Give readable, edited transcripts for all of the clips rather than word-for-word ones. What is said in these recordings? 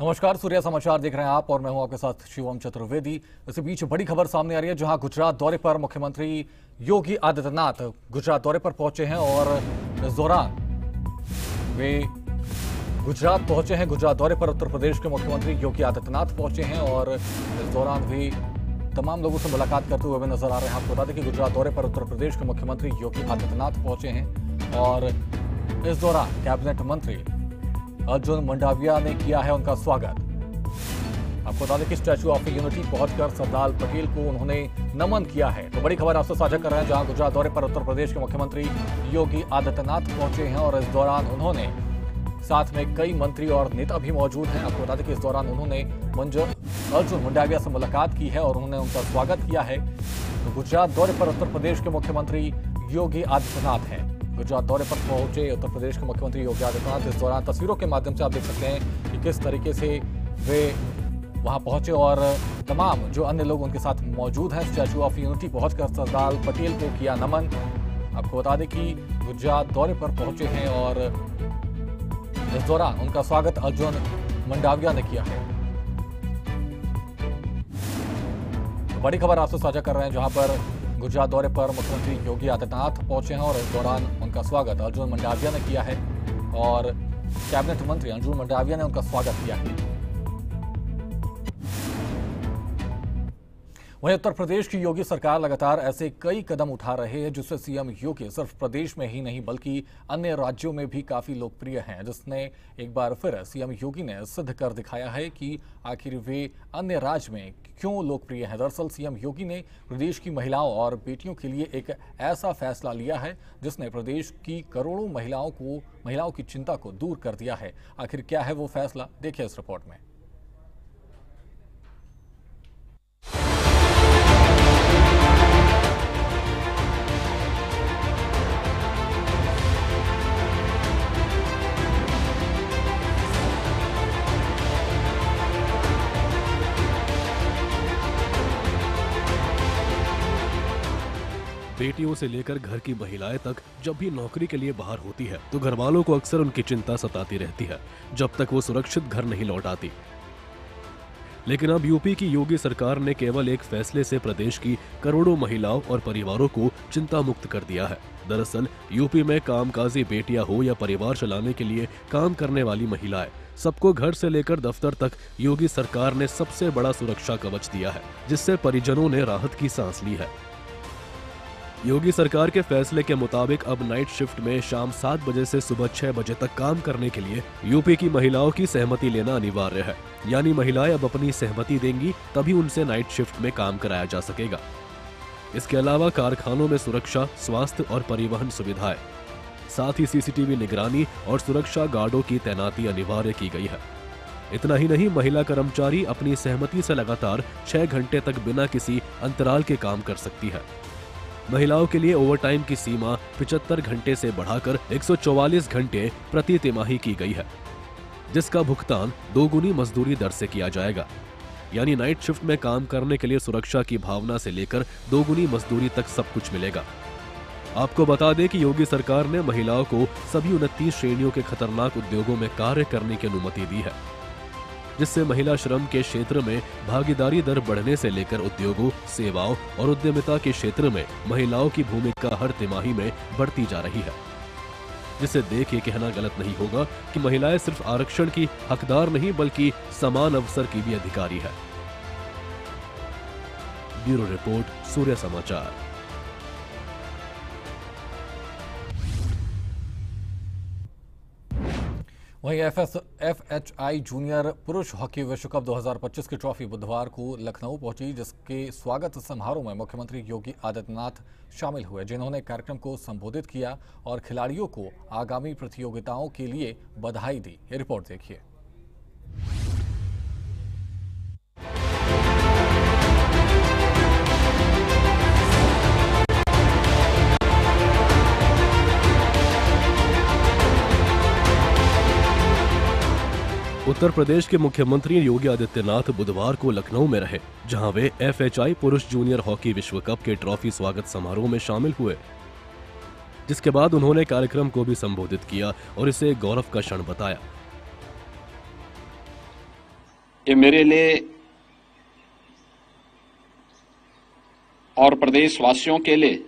नमस्कार, सूर्या समाचार देख रहे हैं आप और मैं हूं आपके साथ शिवम चतुर्वेदी। इसी बीच बड़ी खबर सामने आ रही है, जहां गुजरात दौरे पर मुख्यमंत्री योगी आदित्यनाथ गुजरात दौरे पर पहुंचे हैं और इस दौरान वे गुजरात पहुंचे हैं। गुजरात दौरे पर उत्तर प्रदेश के मुख्यमंत्री योगी आदित्यनाथ पहुंचे हैं और इस दौरान भी तमाम लोगों से मुलाकात करते हुए नजर आ रहे हैं। आपको बता दें कि गुजरात दौरे पर उत्तर प्रदेश के मुख्यमंत्री योगी आदित्यनाथ पहुंचे हैं और इस दौरान कैबिनेट मंत्री अर्जुन मंडाविया ने किया है उनका स्वागत। आपको बता दें कि स्टैच्यू ऑफ यूनिटी पहुंचकर सरदार पटेल को उन्होंने नमन किया है। तो बड़ी खबर आपसे साझा कर रहे हैं, जहां गुजरात दौरे पर उत्तर प्रदेश के मुख्यमंत्री योगी आदित्यनाथ पहुंचे हैं और इस दौरान उन्होंने साथ में कई मंत्री और नेता भी मौजूद हैं। आपको बता दें कि इस दौरान उन्होंने अर्जुन मंडाविया से मुलाकात की है और उन्होंने उनका स्वागत किया है। तो गुजरात दौरे पर उत्तर प्रदेश के मुख्यमंत्री योगी आदित्यनाथ हैं। गुजरात दौरे पर पहुंचे उत्तर प्रदेश के मुख्यमंत्री योगी आदित्यनाथ। इस दौरान तस्वीरों के माध्यम से आप देख सकते हैं कि किस तरीके से वे वहां पहुंचे और तमाम जो अन्य लोग उनके साथ मौजूद हैं। स्टैच्यू ऑफ यूनिटी पहुंचकर सरदार पटेल को किया नमन। आपको बता दें कि गुजरात दौरे पर पहुंचे हैं और इस दौरान उनका स्वागत अर्जुन मंडाविया ने किया है। बड़ी खबर आपसे साझा कर रहे हैं, जहां पर गुजरात दौरे पर मुख्यमंत्री योगी आदित्यनाथ पहुंचे हैं और इस दौरान उनका स्वागत अर्जुन मंडाविया ने किया है और कैबिनेट मंत्री अर्जुन मंडाविया ने उनका स्वागत किया है। वहीं उत्तर प्रदेश की योगी सरकार लगातार ऐसे कई कदम उठा रहे हैं जिससे सीएम योगी सिर्फ प्रदेश में ही नहीं बल्कि अन्य राज्यों में भी काफी लोकप्रिय हैं, जिसने एक बार फिर सीएम योगी ने सिद्ध कर दिखाया है कि आखिर वे अन्य राज्य में क्यों लोकप्रिय हैं। दरअसल सीएम योगी ने प्रदेश की महिलाओं और बेटियों के लिए एक ऐसा फैसला लिया है जिसने प्रदेश की करोड़ों महिलाओं की चिंता को दूर कर दिया है। आखिर क्या है वो फैसला, देखिए इस रिपोर्ट में। बेटियों से लेकर घर की महिलाएं तक जब भी नौकरी के लिए बाहर होती है तो घर वालों को अक्सर उनकी चिंता सताती रहती है जब तक वो सुरक्षित घर नहीं लौट आती। लेकिन अब यूपी की योगी सरकार ने केवल एक फैसले से प्रदेश की करोड़ों महिलाओं और परिवारों को चिंता मुक्त कर दिया है। दरअसल यूपी में कामकाजी बेटियां हो या परिवार चलाने के लिए काम करने वाली महिलाएं, सबको घर से लेकर दफ्तर तक योगी सरकार ने सबसे बड़ा सुरक्षा कवच दिया है, जिससे परिजनों ने राहत की सांस ली है। योगी सरकार के फैसले के मुताबिक अब नाइट शिफ्ट में शाम 7 बजे से सुबह 6 बजे तक काम करने के लिए यूपी की महिलाओं की सहमति लेना अनिवार्य है। यानी महिलाएं अब अपनी सहमति देंगी तभी उनसे नाइट शिफ्ट में काम कराया जा सकेगा। इसके अलावा कारखानों में सुरक्षा, स्वास्थ्य और परिवहन सुविधाएं, साथ ही सीसीटीवी निगरानी और सुरक्षा गार्डों की तैनाती अनिवार्य की गई है। इतना ही नहीं, महिला कर्मचारी अपनी सहमति से लगातार 6 घंटे तक बिना किसी अंतराल के काम कर सकती है। महिलाओं के लिए ओवरटाइम की सीमा 75 घंटे से बढ़ाकर 144 घंटे प्रति तिमाही की गई है, जिसका भुगतान 2 गुनी मजदूरी दर से किया जाएगा। यानी नाइट शिफ्ट में काम करने के लिए सुरक्षा की भावना से लेकर 2 गुनी मजदूरी तक सब कुछ मिलेगा। आपको बता दें कि योगी सरकार ने महिलाओं को सभी 29 श्रेणियों के खतरनाक उद्योगों में कार्य करने की अनुमति दी है, जिससे महिला श्रम के क्षेत्र में भागीदारी दर बढ़ने से लेकर उद्योगों, सेवाओं और उद्यमिता के क्षेत्र में महिलाओं की भूमिका हर तिमाही में बढ़ती जा रही है। जिसे देख ये कहना गलत नहीं होगा कि महिलाएं सिर्फ आरक्षण की हकदार नहीं बल्कि समान अवसर की भी अधिकारी है। ब्यूरो रिपोर्ट, सूर्य समाचार। वहीं FHI जूनियर पुरुष हॉकी विश्व कप 2025 की ट्रॉफी बुधवार को लखनऊ पहुंची, जिसके स्वागत समारोह में मुख्यमंत्री योगी आदित्यनाथ शामिल हुए, जिन्होंने कार्यक्रम को संबोधित किया और खिलाड़ियों को आगामी प्रतियोगिताओं के लिए बधाई दी। ये रिपोर्ट देखिए। उत्तर प्रदेश के मुख्यमंत्री योगी आदित्यनाथ बुधवार को लखनऊ में रहे, जहां वे FHI पुरुष जूनियर हॉकी विश्व कप के ट्रॉफी स्वागत समारोह में शामिल हुए, जिसके बाद उन्होंने कार्यक्रम को भी संबोधित किया और इसे गौरव का क्षण बताया। ये मेरे लिए और प्रदेशवासियों के लिए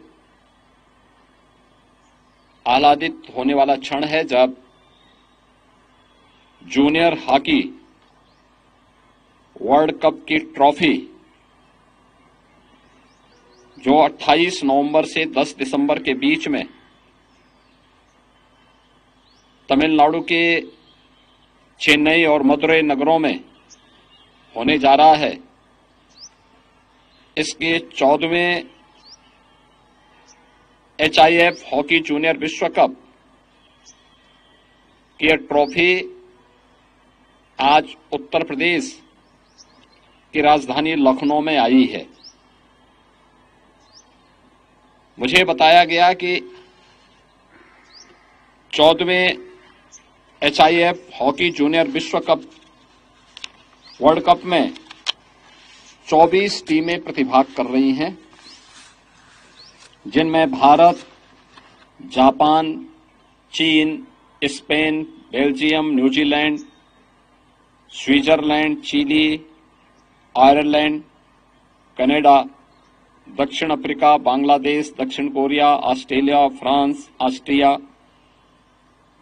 आह्लादित होने वाला क्षण है जब जूनियर हॉकी वर्ल्ड कप की ट्रॉफी जो 28 नवंबर से 10 दिसंबर के बीच में तमिलनाडु के चेन्नई और मदुरई नगरों में होने जा रहा है, इसके 14वें HIF हॉकी जूनियर विश्व कप की यह ट्रॉफी आज उत्तर प्रदेश की राजधानी लखनऊ में आई है। मुझे बताया गया कि 14वें HIF हॉकी जूनियर विश्व कप वर्ल्ड कप में 24 टीमें प्रतिभाग कर रही हैं, जिनमें भारत, जापान, चीन, Spain, Belgium, New Zealand, Switzerland, Chile, Ireland, Canada, दक्षिण अफ्रीका, बांग्लादेश, दक्षिण Korea, Australia, France, Austria,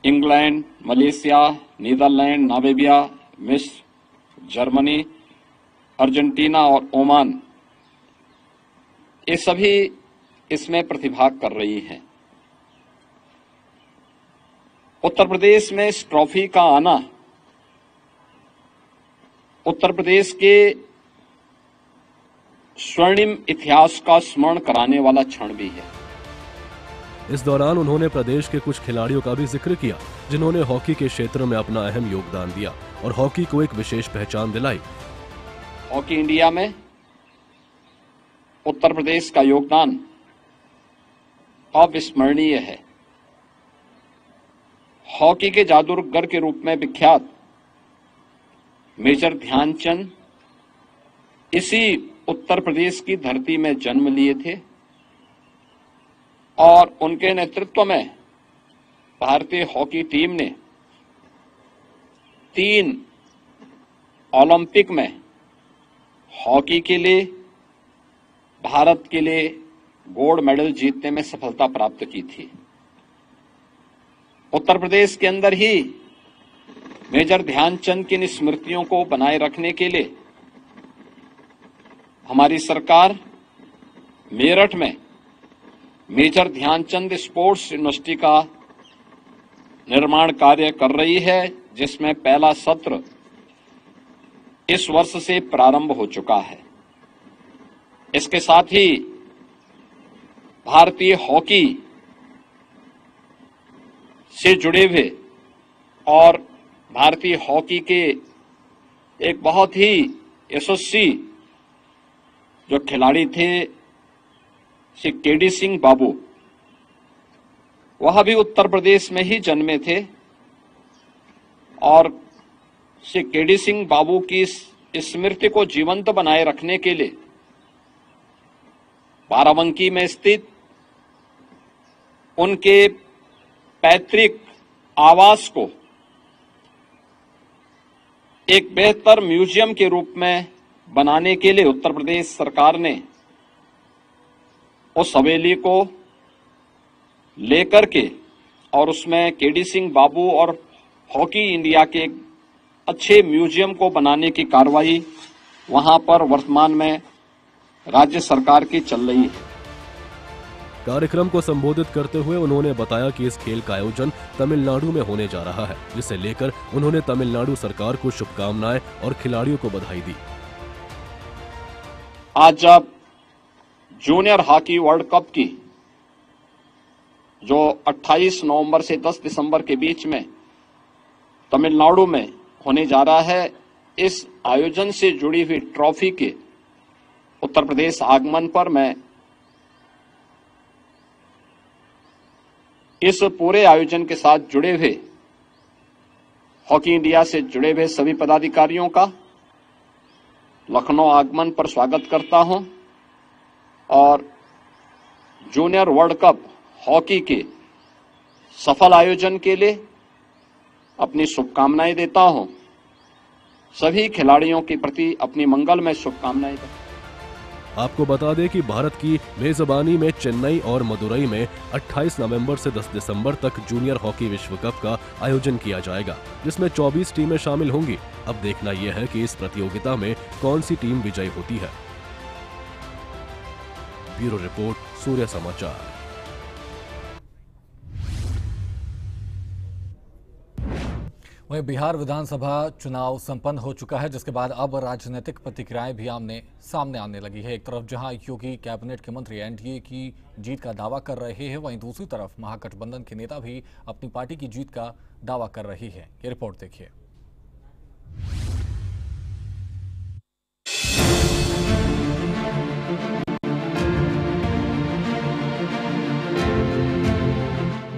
England, Malaysia, Netherland, Namibia, मिस्र, जर्मनी, अर्जेंटीना और ओमान, ये सभी इसमें प्रतिभाग कर रही हैं। उत्तर प्रदेश में इस ट्रॉफी का आना उत्तर प्रदेश के स्वर्णिम इतिहास का स्मरण कराने वाला क्षण भी है। इस दौरान उन्होंने प्रदेश के कुछ खिलाड़ियों का भी जिक्र किया, जिन्होंने हॉकी के क्षेत्र में अपना अहम योगदान दिया और हॉकी को एक विशेष पहचान दिलाई। हॉकी इंडिया में उत्तर प्रदेश का योगदान अविस्मरणीय है। हॉकी के जादूगर के रूप में विख्यात मेजर ध्यानचंद इसी उत्तर प्रदेश की धरती में जन्म लिए थे और उनके नेतृत्व में भारतीय हॉकी टीम ने 3 ओलंपिक में हॉकी के लिए भारत के लिए गोल्ड मेडल जीतने में सफलता प्राप्त की थी। उत्तर प्रदेश के अंदर ही मेजर ध्यानचंद की स्मृतियों को बनाए रखने के लिए हमारी सरकार मेरठ में मेजर ध्यानचंद स्पोर्ट्स यूनिवर्सिटी का निर्माण कार्य कर रही है, जिसमें पहला सत्र इस वर्ष से प्रारंभ हो चुका है। इसके साथ ही भारतीय हॉकी से जुड़े हुए और भारतीय हॉकी के एक बहुत ही यशस्वी जो खिलाड़ी थे श्री केडी सिंह बाबू, वह भी उत्तर प्रदेश में ही जन्मे थे और श्री केडी सिंह बाबू की स्मृति को जीवंत बनाए रखने के लिए बाराबंकी में स्थित उनके पैतृक आवास को एक बेहतर म्यूजियम के रूप में बनाने के लिए उत्तर प्रदेश सरकार ने उस हवेली को लेकर के और उसमें केडी सिंह बाबू और हॉकी इंडिया के एक अच्छे म्यूजियम को बनाने की कार्रवाई वहां पर वर्तमान में राज्य सरकार की चल रही है। कार्यक्रम को संबोधित करते हुए उन्होंने बताया कि इस खेल का आयोजन तमिलनाडु में होने जा रहा है, जिसे लेकर उन्होंने तमिलनाडु सरकार को शुभकामनाएं और खिलाड़ियों को बधाई दी। आज जब जूनियर हॉकी वर्ल्ड कप की जो 28 नवंबर से 10 दिसंबर के बीच में तमिलनाडु में होने जा रहा है, इस आयोजन से जुड़ी हुई ट्रॉफी के उत्तर प्रदेश आगमन पर मैं इस पूरे आयोजन के साथ जुड़े हुए हॉकी इंडिया से जुड़े हुए सभी पदाधिकारियों का लखनऊ आगमन पर स्वागत करता हूं और जूनियर वर्ल्ड कप हॉकी के सफल आयोजन के लिए अपनी शुभकामनाएं देता हूं सभी खिलाड़ियों के प्रति अपनी मंगलमय शुभकामनाएं दें। आपको बता दें कि भारत की मेजबानी में चेन्नई और मदुरई में 28 नवंबर से 10 दिसंबर तक जूनियर हॉकी विश्व कप का आयोजन किया जाएगा, जिसमें 24 टीमें शामिल होंगी। अब देखना यह है कि इस प्रतियोगिता में कौन सी टीम विजयी होती है। ब्यूरो रिपोर्ट, सूर्य समाचार। वहीं बिहार विधानसभा चुनाव संपन्न हो चुका है, जिसके बाद अब राजनीतिक प्रतिक्रियाएं भी सामने आने लगी है। एक तरफ जहां योगी कैबिनेट के मंत्री एनडीए की जीत का दावा कर रहे हैं, वहीं दूसरी तरफ महागठबंधन के नेता भी अपनी पार्टी की जीत का दावा कर रही है। ये रिपोर्ट देखिए।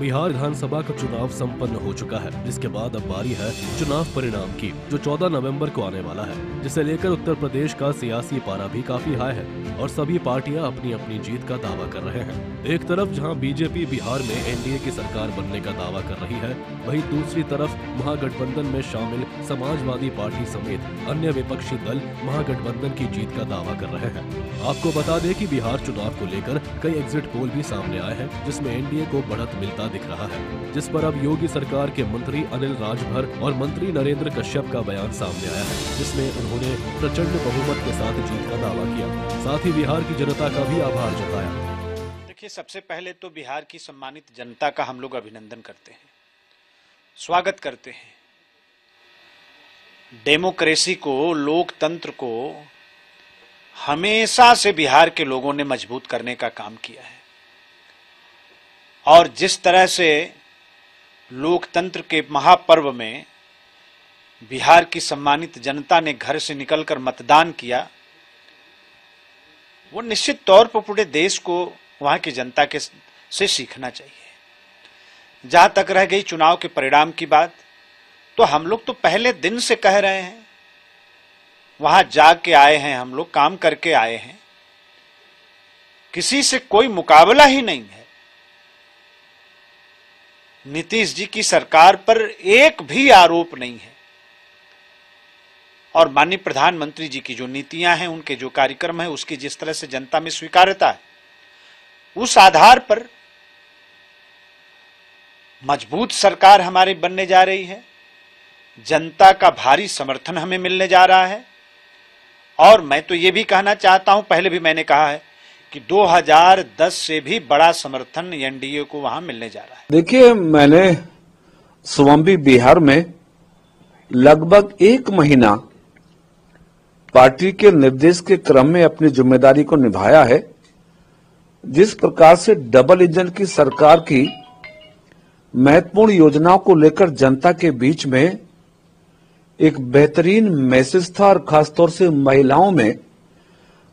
बिहार विधानसभा का चुनाव संपन्न हो चुका है, जिसके बाद अब बारी है चुनाव परिणाम की, जो 14 नवंबर को आने वाला है, जिसे लेकर उत्तर प्रदेश का सियासी पारा भी काफी हाई है और सभी पार्टियां अपनी अपनी जीत का दावा कर रहे हैं। एक तरफ जहां बीजेपी बिहार में एनडीए की सरकार बनने का दावा कर रही है, वहीं दूसरी तरफ महागठबंधन में शामिल समाजवादी पार्टी समेत अन्य विपक्षी दल महागठबंधन की जीत का दावा कर रहे हैं। आपको बता दें कि बिहार चुनाव को लेकर कई एग्जिट पोल भी सामने आए हैं, जिसमें एनडीए को बढ़त मिलता दिख रहा है, जिस पर अब योगी सरकार के मंत्री अनिल राजभर और मंत्री नरेंद्र कश्यप का बयान सामने आया है, जिसमें उन्होंने प्रचंड बहुमत के साथ जीत का दावा किया। साथ ही बिहार की जनता का भी आभार जताया। देखिए, सबसे पहले तो बिहार की सम्मानित जनता का हम लोग अभिनंदन करते हैं, स्वागत करते हैं। डेमोक्रेसी को, लोकतंत्र को हमेशा से बिहार के लोगों ने मजबूत करने का काम किया है और जिस तरह से लोकतंत्र के महापर्व में बिहार की सम्मानित जनता ने घर से निकलकर मतदान किया, वो निश्चित तौर पर पूरे देश को वहां की जनता के से सीखना चाहिए। जहां तक रह गई चुनाव के परिणाम की बात, तो हम लोग तो पहले दिन से कह रहे हैं, वहां जाग के आए हैं, हम लोग काम करके आए हैं, किसी से कोई मुकाबला ही नहीं है। नीतीश जी की सरकार पर एक भी आरोप नहीं है और माननीय प्रधानमंत्री जी की जो नीतियां हैं, उनके जो कार्यक्रम है, उसकी जिस तरह से जनता में स्वीकार्यता है, उस आधार पर मजबूत सरकार हमारी बनने जा रही है। जनता का भारी समर्थन हमें मिलने जा रहा है और मैं तो ये भी कहना चाहता हूं, पहले भी मैंने कहा है कि 2010 से भी बड़ा समर्थन एनडीए को वहां मिलने जा रहा है। देखिए, मैंने स्वामी बिहार में लगभग 1 महीना पार्टी के निर्देश के क्रम में अपनी जिम्मेदारी को निभाया है। जिस प्रकार से डबल इंजन की सरकार की महत्वपूर्ण योजनाओं को लेकर जनता के बीच में एक बेहतरीन मैसेज था और खासतौर से महिलाओं में,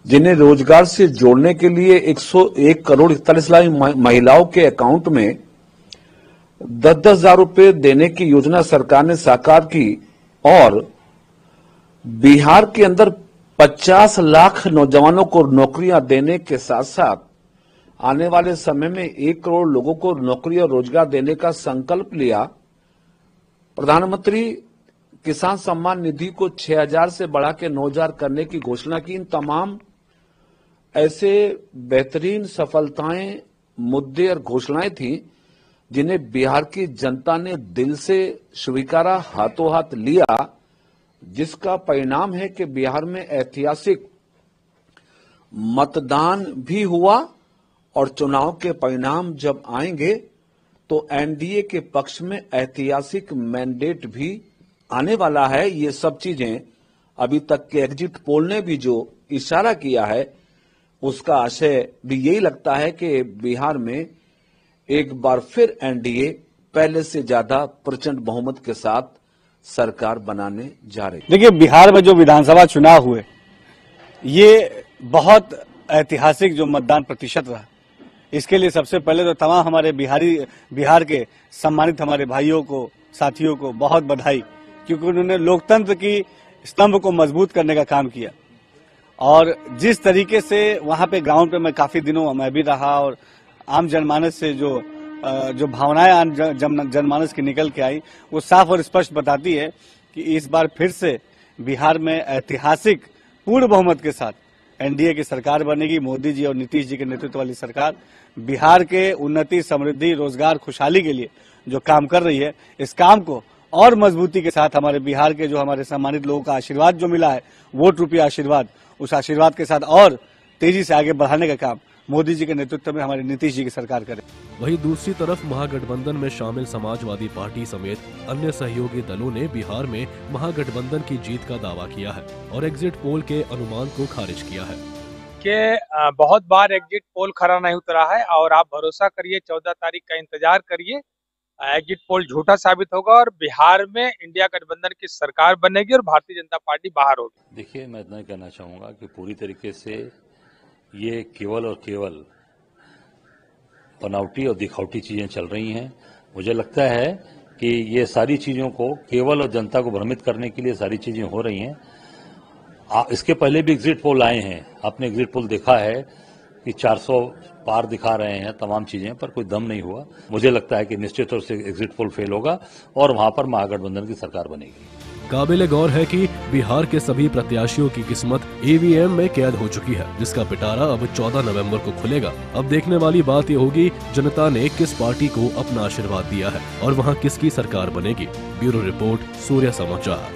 जिन्हें रोजगार से जोड़ने के लिए 101 करोड़ 41 लाख महिलाओं के अकाउंट में 10-10 हजार रुपए देने की योजना सरकार ने साकार की और बिहार के अंदर 50 लाख नौजवानों को नौकरियां देने के साथ साथ आने वाले समय में 1 करोड़ लोगों को नौकरी और रोजगार देने का संकल्प लिया। प्रधानमंत्री किसान सम्मान निधि को 6000 से बढ़ा के 9000 करने की घोषणा की। इन तमाम ऐसे बेहतरीन सफलताएं, मुद्दे और घोषणाएं थी जिन्हें बिहार की जनता ने दिल से स्वीकारा, हाथों हाथ लिया, जिसका परिणाम है कि बिहार में ऐतिहासिक मतदान भी हुआ और चुनाव के परिणाम जब आएंगे तो एनडीए के पक्ष में ऐतिहासिक मैंडेट भी आने वाला है। ये सब चीजें अभी तक के एग्जिट पोल ने भी जो इशारा किया है, उसका आशय भी यही लगता है कि बिहार में एक बार फिर एनडीए पहले से ज्यादा प्रचंड बहुमत के साथ सरकार बनाने जा रही है। देखिए, बिहार में जो विधानसभा चुनाव हुए, ये बहुत ऐतिहासिक जो मतदान प्रतिशत रहा, इसके लिए सबसे पहले तो तमाम हमारे बिहार के सम्मानित हमारे भाइयों को, साथियों को बहुत बधाई, क्योंकि उन्होंने लोकतंत्र की स्तंभ को मजबूत करने का काम किया। और जिस तरीके से वहां पे ग्राउंड पे मैं काफी दिनों मैं भी रहा और आम जनमानस से जो भावनाएं आम जनमानस की निकल के आई, वो साफ और स्पष्ट बताती है कि इस बार फिर से बिहार में ऐतिहासिक पूर्ण बहुमत के साथ एनडीए की सरकार बनेगी। मोदी जी और नीतीश जी के नेतृत्व वाली सरकार बिहार के उन्नति, समृद्धि, रोजगार, खुशहाली के लिए जो काम कर रही है, इस काम को और मजबूती के साथ हमारे बिहार के जो हमारे सम्मानित लोगों का आशीर्वाद जो मिला है, वोट रूपी आशीर्वाद, उस आशीर्वाद के साथ और तेजी से आगे बढ़ाने का काम मोदी जी के नेतृत्व में हमारे नीतीश जी की सरकार करे। वहीं दूसरी तरफ महागठबंधन में शामिल समाजवादी पार्टी समेत अन्य सहयोगी दलों ने बिहार में महागठबंधन की जीत का दावा किया है और एग्जिट पोल के अनुमान को खारिज किया है कि बहुत बार एग्जिट पोल खरा नहीं उतरा है और आप भरोसा करिए, 14 तारीख का इंतजार करिए, एग्जिट पोल झूठा साबित होगा और बिहार में इंडिया गठबंधन की सरकार बनेगी और भारतीय जनता पार्टी बाहर होगी। देखिए, मैं इतना कहना चाहूंगा कि पूरी तरीके से ये केवल और केवल बनावटी और दिखावटी चीजें चल रही हैं। मुझे लगता है कि ये सारी चीजों को केवल और जनता को भ्रमित करने के लिए सारी चीजें हो रही हैं। इसके पहले भी एग्जिट पोल आए हैं, आपने एग्जिट पोल देखा है कि 400 पार दिखा रहे हैं तमाम चीजें, पर कोई दम नहीं हुआ। मुझे लगता है कि निश्चित तौर से एग्जिट पोल फेल होगा और वहां पर महागठबंधन की सरकार बनेगी। काबिल गौर है कि बिहार के सभी प्रत्याशियों की किस्मत ईवीएम में कैद हो चुकी है, जिसका पिटारा अब 14 नवंबर को खुलेगा। अब देखने वाली बात यह होगी जनता ने किस पार्टी को अपना आशीर्वाद दिया है और वहां किसकी सरकार बनेगी। ब्यूरो रिपोर्ट, सूर्य समाचार।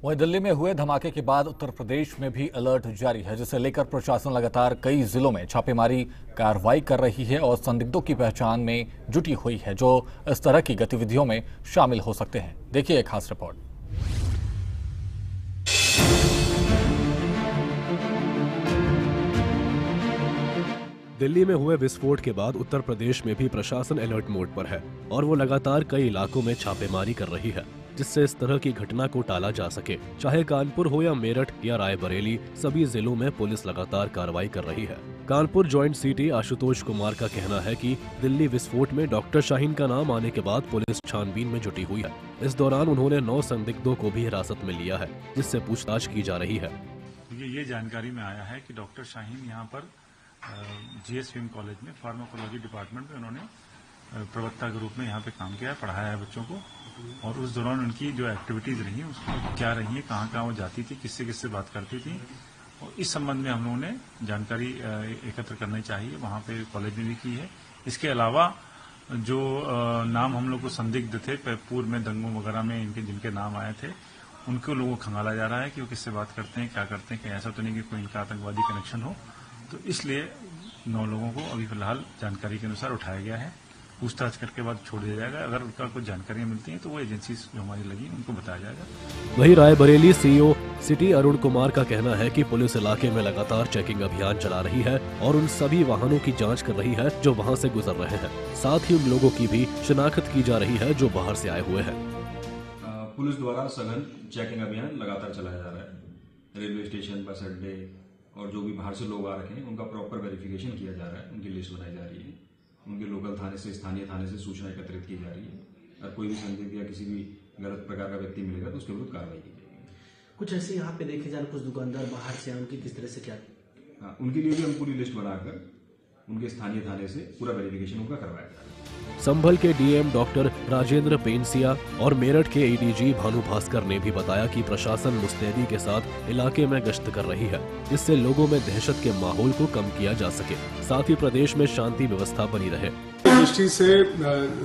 वहीं दिल्ली में हुए धमाके के बाद उत्तर प्रदेश में भी अलर्ट जारी है, जिसे लेकर प्रशासन लगातार कई जिलों में छापेमारी कार्रवाई कर रही है और संदिग्धों की पहचान में जुटी हुई है, जो इस तरह की गतिविधियों में शामिल हो सकते हैं। देखिए एक खास रिपोर्ट। दिल्ली में हुए विस्फोट के बाद उत्तर प्रदेश में भी प्रशासन अलर्ट मोड पर है और वो लगातार कई इलाकों में छापेमारी कर रही है, जिससे इस तरह की घटना को टाला जा सके। चाहे कानपुर हो या मेरठ या रायबरेली, सभी जिलों में पुलिस लगातार कार्रवाई कर रही है। कानपुर जॉइंट सीटी आशुतोष कुमार का कहना है कि दिल्ली विस्फोट में डॉक्टर शाहीन का नाम आने के बाद पुलिस छानबीन में जुटी हुई है। इस दौरान उन्होंने 9 संदिग्धों को भी हिरासत में लिया है, जिससे पूछताछ की जा रही है। ये जानकारी में आया है कि डॉक्टर शाहीन यहाँ पर जीएस विम कॉलेज में फार्माकोलॉजी डिपार्टमेंट में उन्होंने प्रवक्ता के रूप में यहाँ पे काम किया है, पढ़ाया है बच्चों को, और उस दौरान उनकी जो एक्टिविटीज रही हैं उसमें क्या रही है, कहाँ कहाँ वो जाती थी, किससे किससे बात करती थी, और इस संबंध में हम लोगों ने जानकारी एकत्र करनी चाहिए वहाँ पे कॉलेज में भी की है। इसके अलावा जो नाम हम लोग को संदिग्ध थे पूर्व में दंगों वगैरह में इनके जिनके नाम आए थे, उनको लोगों को खंगाला जा रहा है कि वो किससे बात करते हैं, क्या करते हैं, कि ऐसा तो नहीं कि कोई इनका आतंकवादी कनेक्शन हो। तो इसलिए 9 लोगों को अभी फिलहाल जानकारी के अनुसार उठाया गया है, पूछताछ करके बाद छोड़ दिया जाएगा। अगर उनका कुछ जानकारियां मिलती हैं तो वो एजेंसी जो हमारी लगी उनको बताया जाएगा। वहीं रायबरेली सीईओ सिटी अरुण कुमार का कहना है कि पुलिस इलाके में लगातार चेकिंग अभियान चला रही है और उन सभी वाहनों की जांच कर रही है जो वहां से गुजर रहे हैं। साथ ही उन लोगों की भी शिनाख्त की जा रही है जो बाहर से आए हुए हैं। पुलिस द्वारा सघन चेकिंग अभियान लगातार चलाया जा रहा है। रेलवे स्टेशन, बस अड्डे और जो भी बाहर से लोग आ रखे हैं उनका प्रॉपर वेरिफिकेशन किया जा रहा है, उनकी लिस्ट बनाई जा रही है, उनके लोकल थाने से, स्थानीय थाने से सूचना एकत्रित की जा रही है। अगर कोई भी संदिग्ध या किसी भी गलत प्रकार का व्यक्ति मिलेगा तो उसके विरुद्ध कार्रवाई की जाएगी। कुछ ऐसे यहाँ पे देखे जाए कुछ दुकानदार बाहर से उनकी किस तरह से क्या? हाँ, उनके लिए भी हम पूरी लिस्ट बनाकर उनके स्थानीय थाने से पूरा वेरिफिकेशन उनका करवाया जा रहा है। संभल के डीएम डॉक्टर राजेंद्र पेंसिया और मेरठ के एडीजी भानु भास्कर ने भी बताया कि प्रशासन मुस्तैदी के साथ इलाके में गश्त कर रही है, जिससे लोगों में दहशत के माहौल को कम किया जा सके, साथ ही प्रदेश में शांति व्यवस्था बनी रहे। दृष्टि से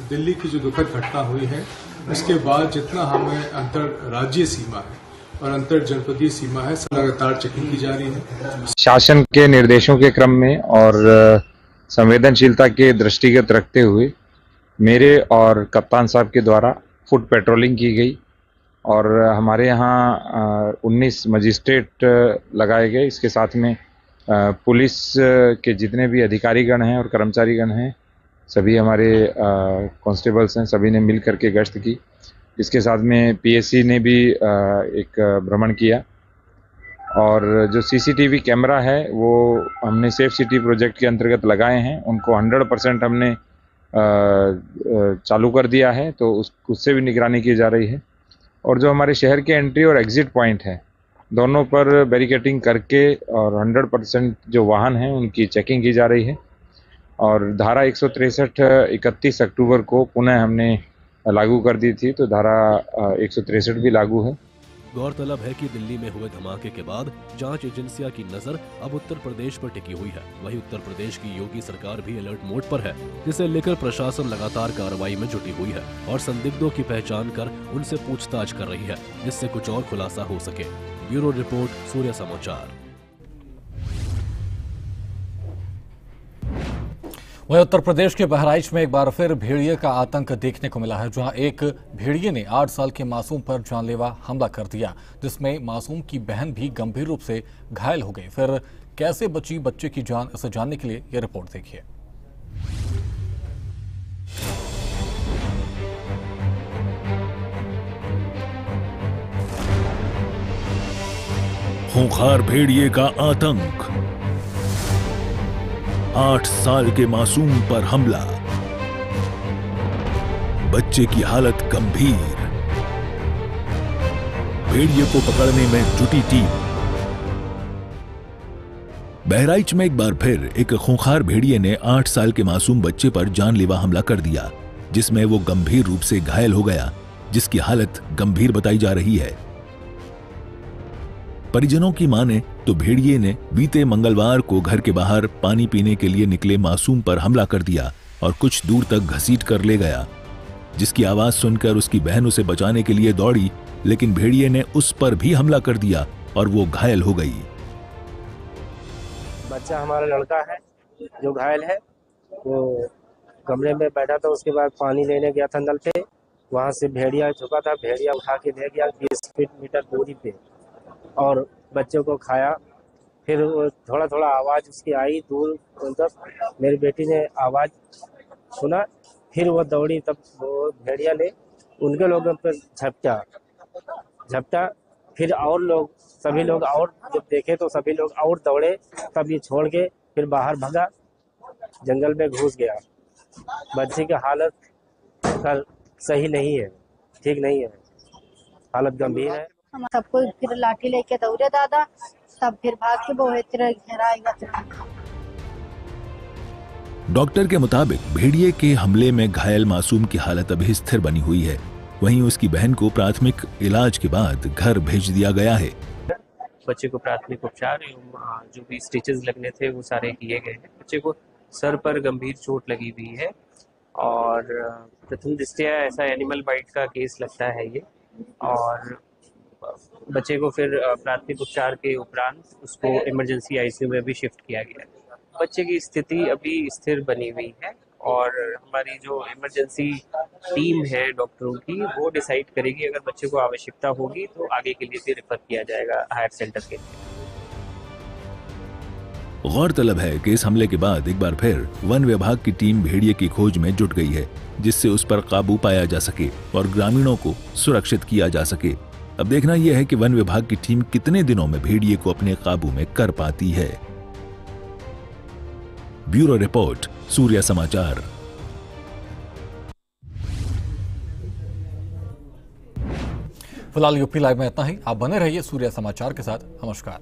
दिल्ली की जो दुखद घटना हुई है, उसके बाद जितना हमें अंतर राज्य सीमा है और अंतर जनपदीय सीमा है, लगातार चेकिंग की जा रही है। शासन के निर्देशों के क्रम में और संवेदनशीलता के दृष्टिगत रखते हुए मेरे और कप्तान साहब के द्वारा फुट पेट्रोलिंग की गई और हमारे यहाँ 19 मजिस्ट्रेट लगाए गए। इसके साथ में पुलिस के जितने भी अधिकारीगण हैं और कर्मचारीगण हैं, सभी हमारे कांस्टेबल्स हैं, सभी ने मिल करके गश्त की। इसके साथ में पीएससी ने भी एक भ्रमण किया और जो सीसीटीवी कैमरा है वो हमने सेफ सिटी प्रोजेक्ट के अंतर्गत लगाए हैं, उनको 100% हमने चालू कर दिया है, तो उससे भी निगरानी की जा रही है। और जो हमारे शहर के एंट्री और एग्जिट पॉइंट हैं, दोनों पर बैरिकेडिंग करके और 100% जो वाहन हैं उनकी चेकिंग की जा रही है। और धारा 163 31 अक्टूबर को पुनः हमने लागू कर दी थी, तो धारा 163 भी लागू है। गौरतलब है कि दिल्ली में हुए धमाके के बाद जांच एजेंसियां की नजर अब उत्तर प्रदेश पर टिकी हुई है। वहीं उत्तर प्रदेश की योगी सरकार भी अलर्ट मोड पर है, जिसे लेकर प्रशासन लगातार कार्रवाई में जुटी हुई है और संदिग्धों की पहचान कर उनसे पूछताछ कर रही है, जिससे कुछ और खुलासा हो सके। ब्यूरो रिपोर्ट, सूर्य समाचार। वहीं उत्तर प्रदेश के बहराइच में एक बार फिर भेड़िए का आतंक देखने को मिला है, जहां एक भेड़िए ने 8 साल के मासूम पर जानलेवा हमला कर दिया, जिसमें मासूम की बहन भी गंभीर रूप से घायल हो गई। फिर कैसे बची बच्चे की जान, इसे जानने के लिए यह रिपोर्ट देखिए। खूंखार भेड़िए का आतंक, 8 साल के मासूम पर हमला, बच्चे की हालत गंभीर, भेड़िए को पकड़ने में जुटी टीम। बहराइच में एक बार फिर एक खूंखार भेड़िए ने 8 साल के मासूम बच्चे पर जानलेवा हमला कर दिया, जिसमें वो गंभीर रूप से घायल हो गया, जिसकी हालत गंभीर बताई जा रही है। परिजनों की माने तो भेड़िए ने बीते मंगलवार को घर के बाहर पानी पीने के लिए निकले मासूम पर हमला कर दिया और कुछ दूर तक घसीट कर ले गया, जिसकी आवाज सुनकर उसकी बहन उसे बचाने के लिए दौड़ी, लेकिन भेड़िए ने उस पर भी हमला कर दिया और वो घायल हो गई। बच्चा हमारा लड़का है जो घायल है, वो कमरे में बैठा था, उसके बाद पानी लेने गया था नल पे, वहां से भेड़िया झुका था, भेड़िया उठा के ले गया 20 मीटर दूरी पे और बच्चे को खाया। फिर थोड़ा थोड़ा आवाज उसकी आई दूर, तब मेरी बेटी ने आवाज सुना, फिर वो दौड़ी, तब वो भेड़िया ने उनके लोगों पर झपटा। फिर और लोग, सभी लोग और जब देखे तो सभी लोग और दौड़े, तब ये छोड़ के फिर बाहर भागा, जंगल में घुस गया। बच्चे की हालत कल सही नहीं है, ठीक नहीं है, हालत गंभीर है। हम सबको फिर लाठी लेके दौड़े दादा, तब फिर भाग के वो घेराएगा। डॉक्टर के मुताबिक भेड़िए के हमले में घायल मासूम की हालत अभी स्थिर बनी हुई है। वहीं उसकी बहन को प्राथमिक इलाज के बाद घर भेज दिया गया है। बच्चे को प्राथमिक उपचार जो भी स्टिचेस लगने थे वो सारे किए गए हैं। बच्चे को सर पर गंभीर चोट लगी हुई है और प्रथम दृष्टया ऐसा एनिमल बाइट का केस लगता है ये, और बच्चे को फिर प्राथमिक उपचार के उपरांत उसको इमरजेंसी आईसीयू में भी शिफ्ट किया गया। बच्चे की स्थिति अभी स्थिर बनी हुई है और हमारी जो इमरजेंसी टीम है डॉक्टरों की, वो डिसाइड करेगी अगर बच्चे को आवश्यकता होगी तो आगे के लिए भी रेफर किया जाएगा हायर सेंटर के लिए। गौरतलब है कि इस हमले के बाद एक बार फिर वन विभाग की टीम भेड़िए की खोज में जुट गई है, जिससे उस पर काबू पाया जा सके और ग्रामीणों को सुरक्षित किया जा सके। अब देखना यह है कि वन विभाग की टीम कितने दिनों में भेड़िए को अपने काबू में कर पाती है। ब्यूरो रिपोर्ट, सूर्य समाचार। फिलहाल यूपी लाइव में इतना ही। आप बने रहिए सूर्य समाचार के साथ। नमस्कार।